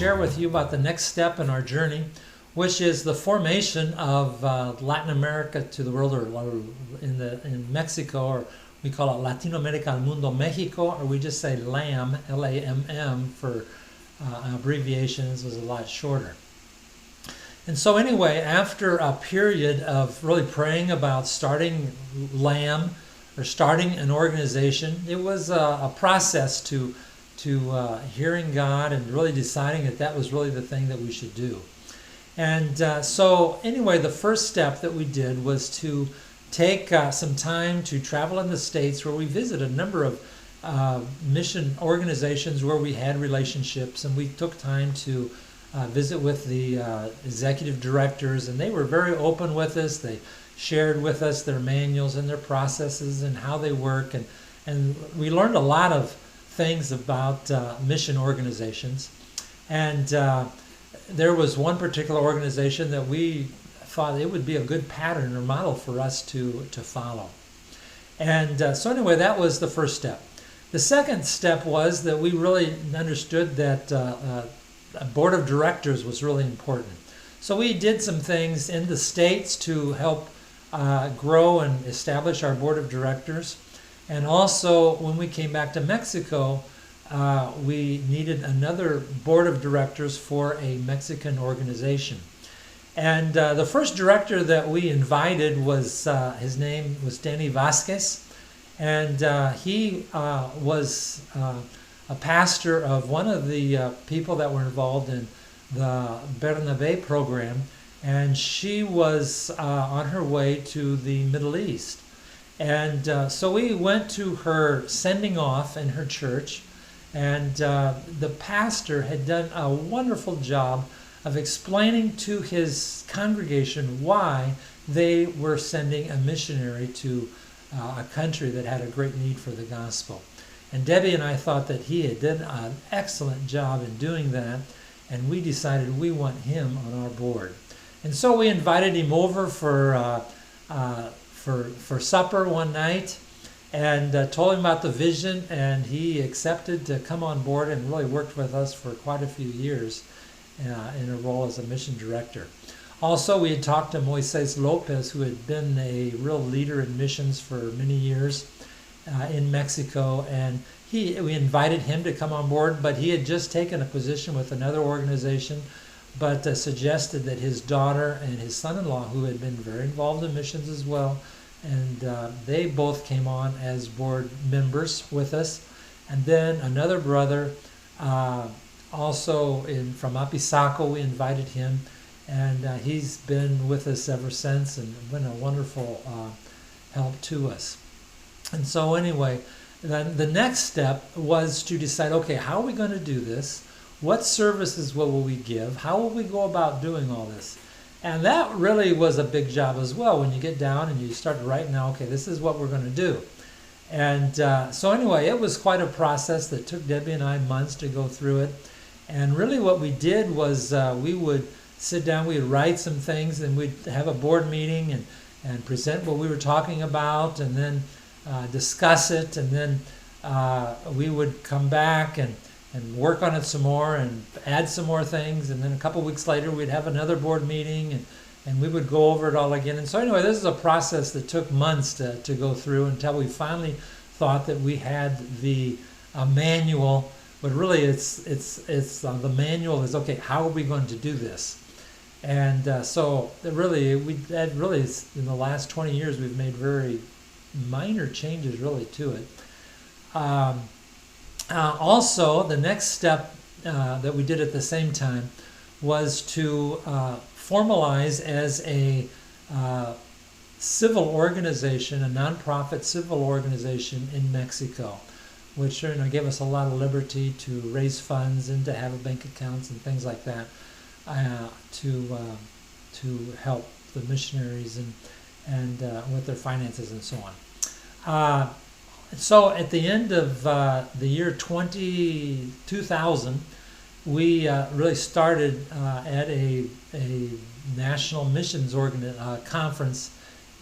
share with you about the next step in our journey, which is the formation of Latin America to the world, or in Mexico, or we call it Latino America al Mundo Mexico, or we just say LAMM, L-A-M-M, for abbreviations, was a lot shorter. And so anyway, after a period of really praying about starting LAMM, or starting an organization, it was a process to hearing God and really deciding that that was really the thing that we should do. And so anyway, the first step that we did was to take some time to travel in the States, where we visited a number of mission organizations where we had relationships, and we took time to visit with the executive directors, and they were very open with us. They shared with us their manuals and their processes and how they work, and we learned a lot of things about mission organizations. And there was one particular organization that we thought it would be a good pattern or model for us to follow. And so anyway, that was the first step. The second step was that we really understood that a board of directors was really important. So we did some things in the States to help grow and establish our board of directors. And also, when we came back to Mexico, we needed another board of directors for a Mexican organization. And the first director that we invited was, his name was Danny Vasquez. And he was a pastor of one of the people that were involved in the Bernabe program, and she was on her way to the Middle East. And so we went to her sending off in her church, and the pastor had done a wonderful job of explaining to his congregation why they were sending a missionary to a country that had a great need for the gospel. And Debbie and I thought that he had done an excellent job in doing that, and we decided we want him on our board. And so we invited him over for supper one night, and told him about the vision, and he accepted to come on board and really worked with us for quite a few years in a role as a mission director. Also, we had talked to Moises Lopez, who had been a real leader in missions for many years in Mexico, and we invited him to come on board, but he had just taken a position with another organization, but suggested that his daughter and his son-in-law, who had been very involved in missions as well, and they both came on as board members with us. And then another brother, also from Apizaco, we invited him, and he's been with us ever since and been a wonderful help to us. And so anyway, then the next step was to decide, okay, how are we going to do this? What services will we give? How will we go about doing all this? And that really was a big job as well, when you get down and you start writing down, okay, this is what we're going to do. And so anyway, it was quite a process that took Debbie and I months to go through it. And really what we did was we would sit down, we would write some things, and we'd have a board meeting and present what we were talking about, and then discuss it, and then we would come back and work on it some more and add some more things, and then a couple weeks later we'd have another board meeting, and we would go over it all again. And so anyway, this is a process that took months to go through until we finally thought that we had the manual. But really it's the manual is, okay, how are we going to do this? And so really in the last 20 years we've made very minor changes really to it. Also, the next step that we did at the same time was to formalize as a civil organization, a nonprofit civil organization in Mexico, which gave us a lot of liberty to raise funds and to have bank accounts and things like that to help the missionaries and with their finances and so on. So at the end of the year 2000, we really started at a national missions conference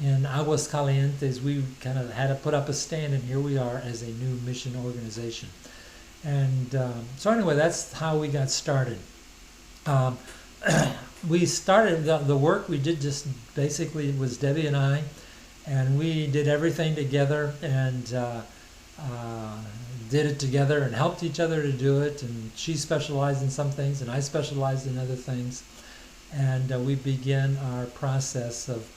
in Aguascalientes. We kind of had to put up a stand, and here we are as a new mission organization. And so anyway, that's how we got started. Um, we started the work we did just basically it was Debbie and I, and we did everything together and uh, did it together and helped each other to do it. And she specialized in some things, and I specialized in other things. And we began our process of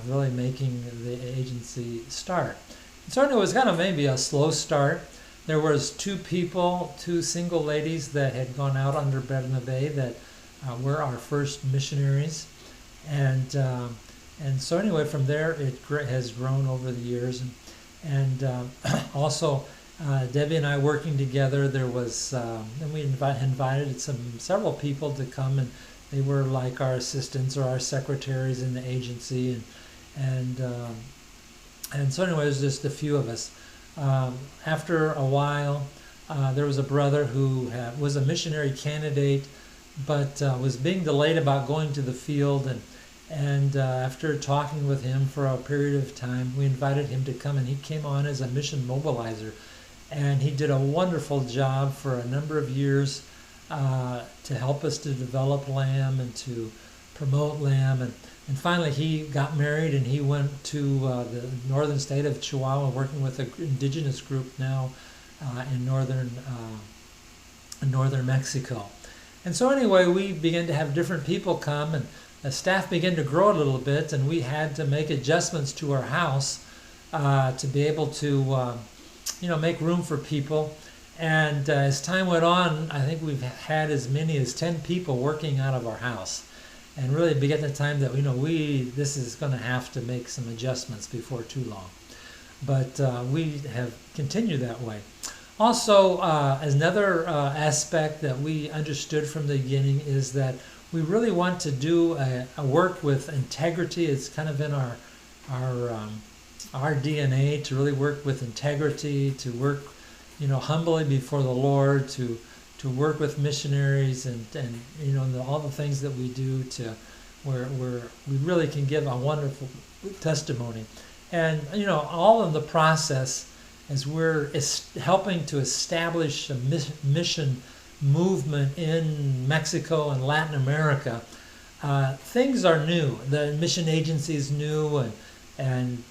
really making the agency start. And certainly it was kind of maybe a slow start. There was two single ladies that had gone out under Bernabe that were our first missionaries, and so anyway, from there it has grown over the years, and also Debbie and I working together. There was and we invited several people to come, and they were like our assistants or our secretaries in the agency, and so anyway, it was just a few of us. After a while, there was a brother who was a missionary candidate, but was being delayed about going to the field, and after talking with him for a period of time, we invited him to come, and he came on as a mission mobilizer, and he did a wonderful job for a number of years to help us to develop LAMM and to promote LAMM, and finally he got married and he went to the northern state of Chihuahua, working with an indigenous group now in northern Mexico. And so anyway, we began to have different people come, and the staff began to grow a little bit, and we had to make adjustments to our house to be able to make room for people. And as time went on, I think we've had as many as 10 people working out of our house. And really began the time that this is going to have to make some adjustments before too long. But we have continued that way. Also, another aspect that we understood from the beginning is that we really want to do a work with integrity. It's kind of in our DNA to really work with integrity, to work, humbly before the Lord, to work with missionaries, and all the things that we do to where we really can give a wonderful testimony, and all in the process as we're helping to establish a mission movement in Mexico and Latin America. Things are new. The mission agency is new, and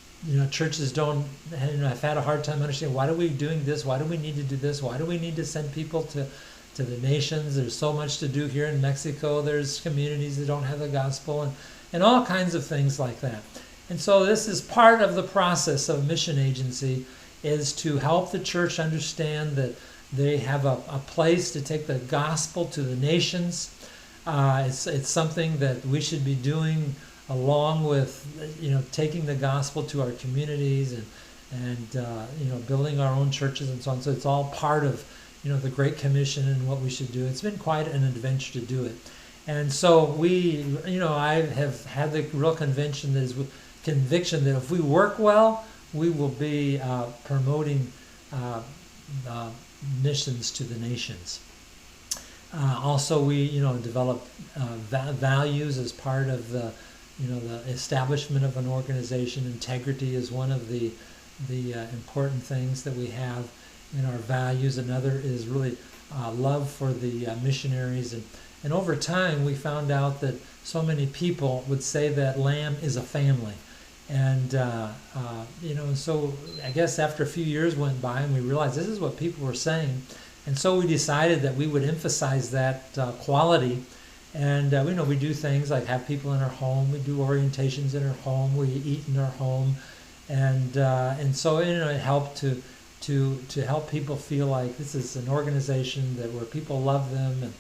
churches don't. I've had a hard time understanding, why are we doing this? Why do we need to do this? Why do we need to send people to the nations? There's so much to do here in Mexico. There's communities that don't have the gospel, and all kinds of things like that. And so this is part of the process of mission agency, is to help the church understand that they have a place to take the gospel to the nations. It's something that we should be doing along with taking the gospel to our communities and building our own churches and so on. So it's all part of the Great Commission and what we should do. It's been quite an adventure to do it. And so I have had the real conviction that if we work well, we will be promoting missions to the nations. Also, we develop values as part of the establishment of an organization. Integrity is one of the important things that we have in our values. Another is really love for the missionaries, and over time we found out that so many people would say that LAMM is a family, and so I guess after a few years went by and we realized this is what people were saying, and so we decided that we would emphasize that quality. And we do things like have people in our home. We do orientations in our home. We eat in our home, and so it helped to help people feel like this is an organization that where people love them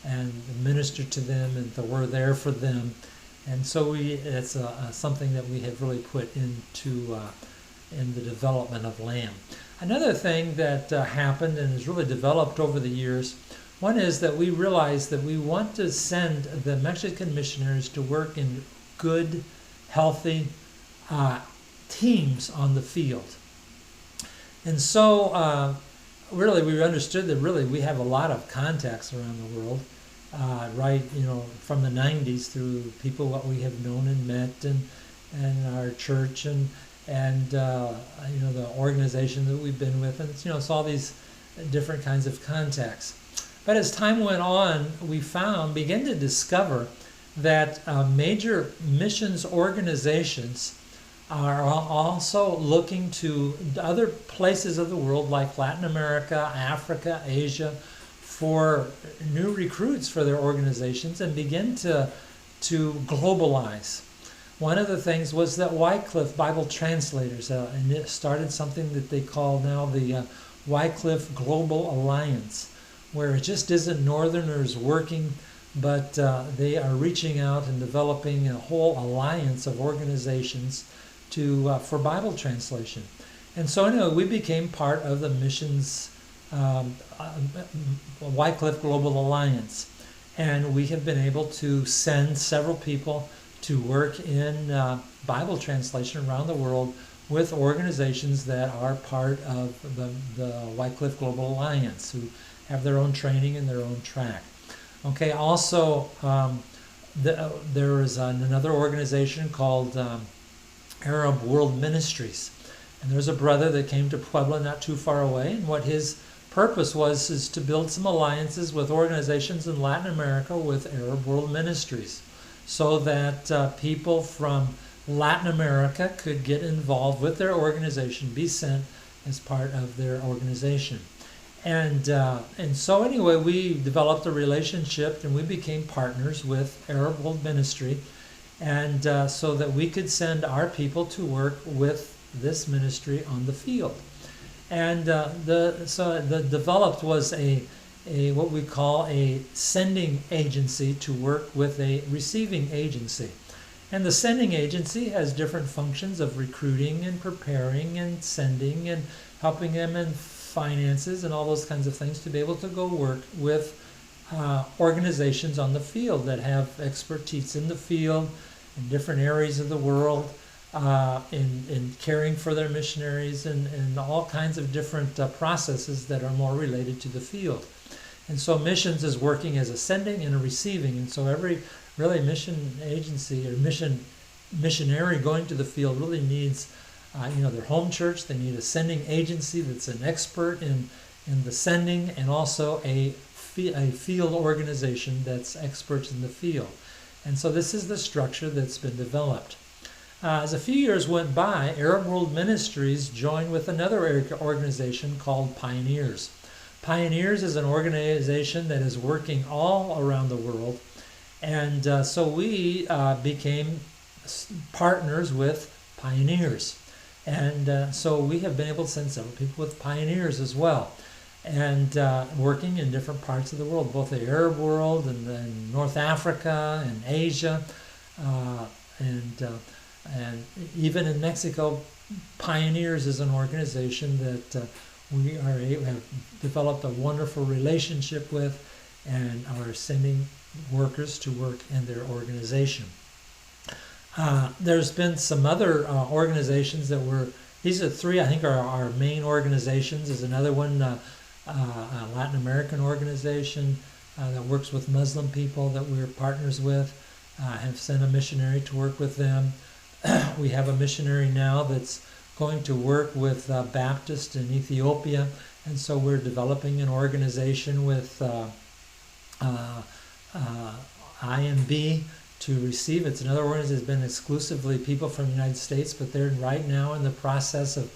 and minister to them, and that we're there for them. And so it's something that we have really put into in the development of LAMM. Another thing that happened and has really developed over the years. One is that we realized that we want to send the Mexican missionaries to work in good, healthy teams on the field. And so really we understood that really we have a lot of contacts around the world, from the 90s through people what we have known and met, and our church and the organization that we've been with, and it's all these different kinds of contacts. But as time went on, we began to discover that major missions organizations are also looking to other places of the world like Latin America, Africa, Asia, for new recruits for their organizations and begin to globalize. One of the things was that Wycliffe Bible Translators and it started something that they call now the Wycliffe Global Alliance, where it just isn't Northerners working, but they are reaching out and developing a whole alliance of organizations for Bible translation. And so anyway, we became part of the missions Wycliffe Global Alliance. And we have been able to send several people to work in Bible translation around the world with organizations that are part of the Wycliffe Global Alliance, who have their own training and their own track. Okay, also there is another organization called Arab World Ministries. And there's a brother that came to Puebla not too far away, and what his purpose is to build some alliances with organizations in Latin America with Arab World Ministries, so that people from Latin America could get involved with their organization, be sent as part of their organization. And so anyway, we developed a relationship and we became partners with Arab World Ministry, and so that we could send our people to work with this ministry on the field. And the developed was a what we call a sending agency to work with a receiving agency. And the sending agency has different functions of recruiting and preparing and sending and helping them in finances and all those kinds of things to be able to go work with organizations on the field that have expertise in the field in different areas of the world, in caring for their missionaries and all kinds of different processes that are more related to the field. And so missions is working as a sending and a receiving. And so every really mission agency or missionary going to the field really needs their home church. They need a sending agency that's an expert in the sending, and also a field organization that's experts in the field. And so this is the structure that's been developed. As a few years went by, Arab World Ministries joined with another organization called Pioneers. Pioneers is an organization that is working all around the world, and so we became partners with Pioneers. And so we have been able to send several people with Pioneers as well, and working in different parts of the world, both the Arab world and then North Africa and Asia, and even in Mexico. Pioneers is an organization that we have developed a wonderful relationship with and are sending workers to work in their organization. There's been some other organizations that these are three, I think, are our main organizations. There's another one, a Latin American organization that works with Muslim people that we're partners with. Have sent a missionary to work with them. We have a missionary now that's going to work with Baptists in Ethiopia, and so we're developing an organization with IMB to receive. It's another organization that's been exclusively people from the United States, but they're right now in the process of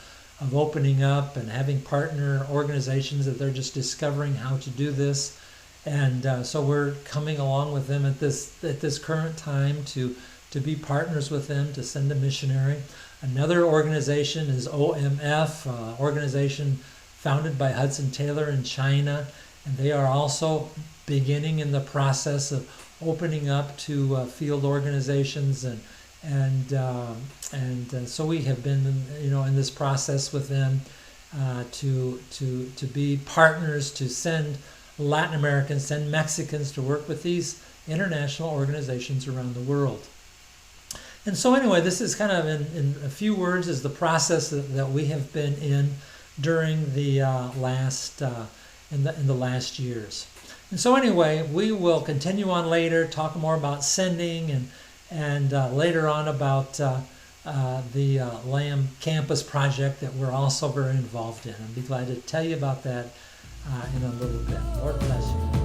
opening up and having partner organizations that they're just discovering how to do this. And so we're coming along with them at this current time to be partners with them to send a missionary. Another organization is OMF, organization founded by Hudson Taylor in China, and they are also beginning in the process of opening up to field organizations, and so we have been in this process with them to be partners to send Latin Americans, send Mexicans to work with these international organizations around the world. And so anyway, this is kind of in a few words is the process that we have been in during the last years. And so anyway, we will continue on later, talk more about sending, and later on about the LAMM campus project that we're also very involved in. I'll be glad to tell you about that in a little bit. Lord bless you.